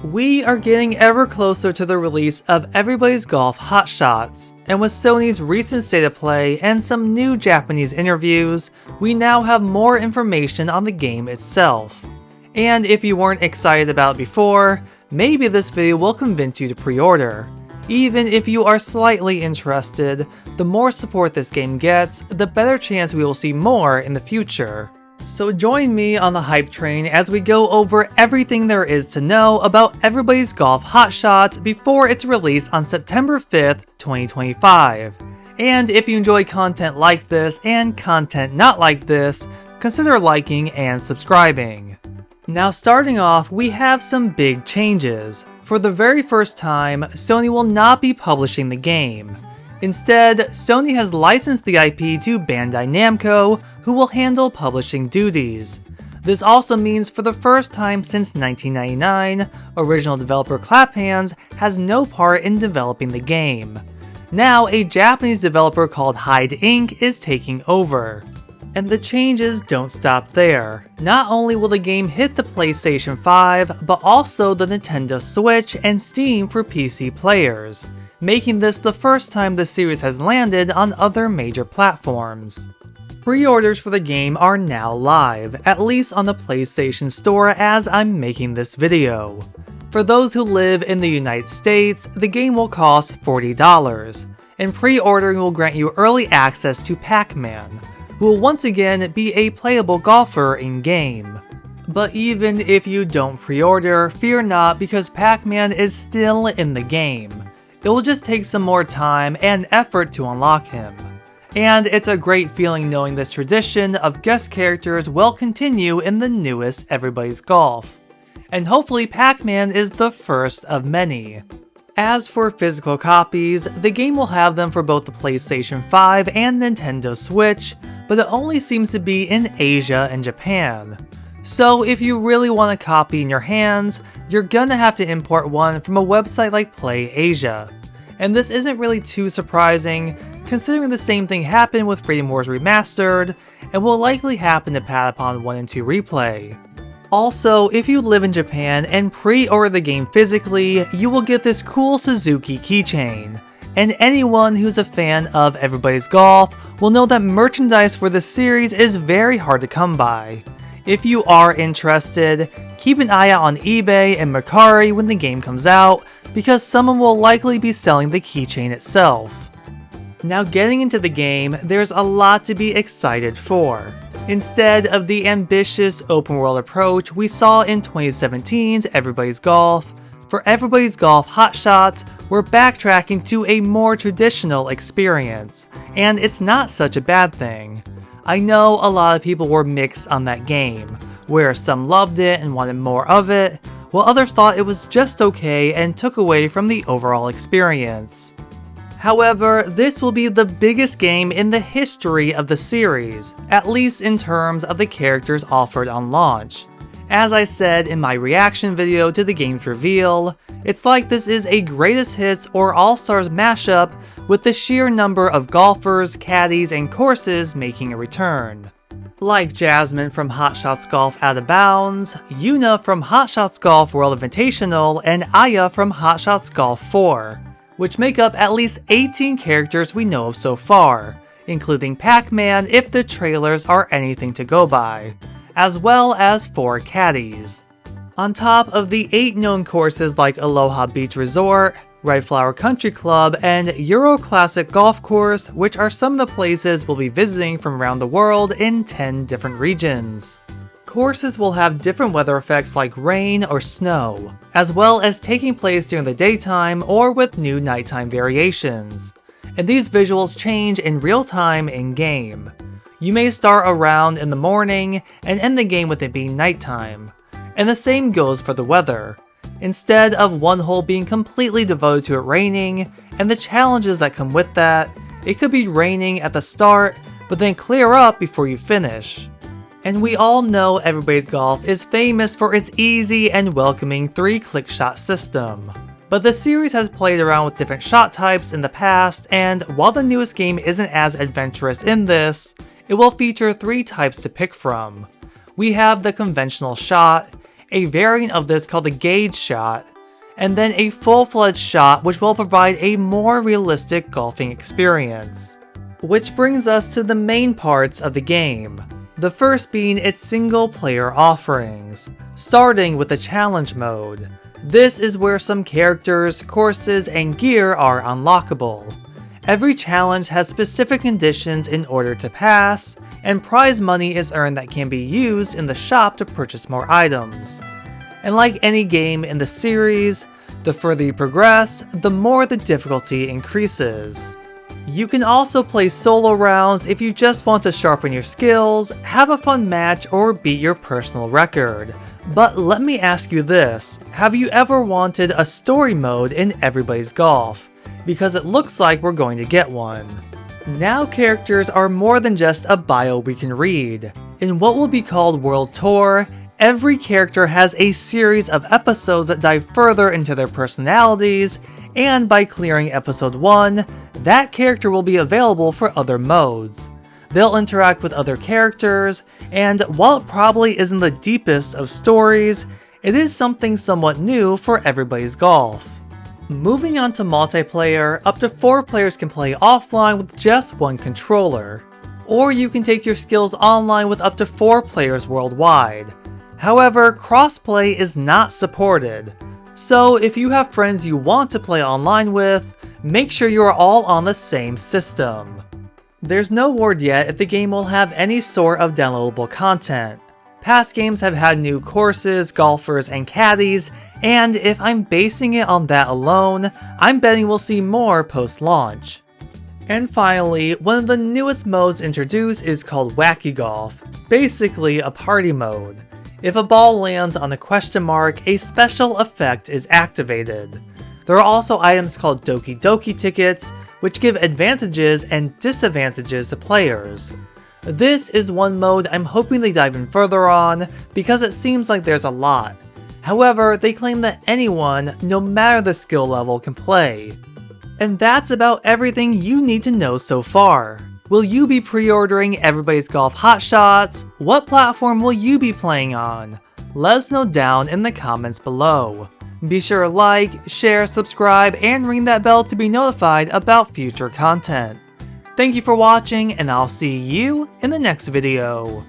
We are getting ever closer to the release of Everybody's Golf Hot Shots, and with Sony's recent state of play and some new Japanese interviews, we now have more information on the game itself. And if you weren't excited about it before, maybe this video will convince you to pre-order. Even if you are slightly interested, the more support this game gets, the better chance we will see more in the future. So join me on the hype train as we go over everything there is to know about Everybody's Golf Hot Shots before its release on September 5th, 2025. And if you enjoy content like this and content not like this, consider liking and subscribing. Now starting off, we have some big changes. For the very first time, Sony will not be publishing the game. Instead, Sony has licensed the IP to Bandai Namco, who will handle publishing duties. This also means for the first time since 1999, original developer Claphands has no part in developing the game. Now, a Japanese developer called Hyde Inc. is taking over. And the changes don't stop there. Not only will the game hit the PlayStation 5, but also the Nintendo Switch and Steam for PC players, making this the first time the series has landed on other major platforms. Pre-orders for the game are now live, at least on the PlayStation Store as I'm making this video. For those who live in the United States, the game will cost $40, and pre-ordering will grant you early access to Pac-Man, who will once again be a playable golfer in-game. But even if you don't pre-order, fear not because Pac-Man is still in the game. It will just take some more time and effort to unlock him. And it's a great feeling knowing this tradition of guest characters will continue in the newest Everybody's Golf. And hopefully Pac-Man is the first of many. As for physical copies, the game will have them for both the PlayStation 5 and Nintendo Switch, but it only seems to be in Asia and Japan. So if you really want a copy in your hands, you're gonna have to import one from a website like PlayAsia. And this isn't really too surprising, considering the same thing happened with Freedom Wars Remastered, and will likely happen to Patapon 1 and 2 Replay. Also, if you live in Japan and pre-order the game physically, you will get this cool Suzuki keychain. And anyone who's a fan of Everybody's Golf will know that merchandise for this series is very hard to come by. If you are interested, keep an eye out on eBay and Mercari when the game comes out, because someone will likely be selling the keychain itself. Now getting into the game, there's a lot to be excited for. Instead of the ambitious open world approach we saw in 2017's Everybody's Golf, for Everybody's Golf Hot Shots, we're backtracking to a more traditional experience, and it's not such a bad thing. I know a lot of people were mixed on that game, where some loved it and wanted more of it, while others thought it was just okay and took away from the overall experience. However, this will be the biggest game in the history of the series, at least in terms of the characters offered on launch. As I said in my reaction video to the game's reveal, it's like this is a greatest hits or all-stars mashup with the sheer number of golfers, caddies, and courses making a return. Like Jasmine from Hot Shots Golf Out of Bounds, Yuna from Hot Shots Golf World Invitational, and Aya from Hot Shots Golf 4, which make up at least 18 characters we know of so far, including Pac-Man if the trailers are anything to go by, as well as 4 caddies. On top of the 8 known courses like Aloha Beach Resort, Red Flower Country Club, and Euro Classic Golf Course, which are some of the places we'll be visiting from around the world in 10 different regions. Courses will have different weather effects like rain or snow, as well as taking place during the daytime or with new nighttime variations. And these visuals change in real time in-game. You may start around in the morning and end the game with it being nighttime. And the same goes for the weather. Instead of one hole being completely devoted to it raining, and the challenges that come with that, it could be raining at the start, but then clear up before you finish. And we all know Everybody's Golf is famous for its easy and welcoming 3-click shot system. But the series has played around with different shot types in the past, and while the newest game isn't as adventurous in this, it will feature 3 types to pick from. We have the conventional shot, a variant of this called the gauge shot, and then a full-fledged shot which will provide a more realistic golfing experience. Which brings us to the main parts of the game. The first being its single-player offerings, starting with the challenge mode. This is where some characters, courses, and gear are unlockable. Every challenge has specific conditions in order to pass, and prize money is earned that can be used in the shop to purchase more items. And like any game in the series, the further you progress, the more the difficulty increases. You can also play solo rounds if you just want to sharpen your skills, have a fun match, or beat your personal record. But let me ask you this, have you ever wanted a story mode in Everybody's Golf? Because it looks like we're going to get one. Now characters are more than just a bio we can read. In what will be called World Tour, every character has a series of episodes that dive further into their personalities, and by clearing episode 1, that character will be available for other modes. They'll interact with other characters, and while it probably isn't the deepest of stories, it is something somewhat new for Everybody's Golf. Moving on to multiplayer, up to 4 players can play offline with just one controller. Or you can take your skills online with up to 4 players worldwide. However, crossplay is not supported. So if you have friends you want to play online with, make sure you are all on the same system. There's no word yet if the game will have any sort of downloadable content. Past games have had new courses, golfers, and caddies, and if I'm basing it on that alone, I'm betting we'll see more post-launch. And finally, one of the newest modes introduced is called Wacky Golf, basically a party mode. If a ball lands on a question mark, a special effect is activated. There are also items called Doki Doki tickets, which give advantages and disadvantages to players. This is one mode I'm hoping they dive in further on, because it seems like there's a lot. However, they claim that anyone, no matter the skill level, can play. And that's about everything you need to know so far. Will you be pre-ordering Everybody's Golf Hot Shots? What platform will you be playing on? Let us know down in the comments below. Be sure to like, share, subscribe, and ring that bell to be notified about future content. Thank you for watching, and I'll see you in the next video.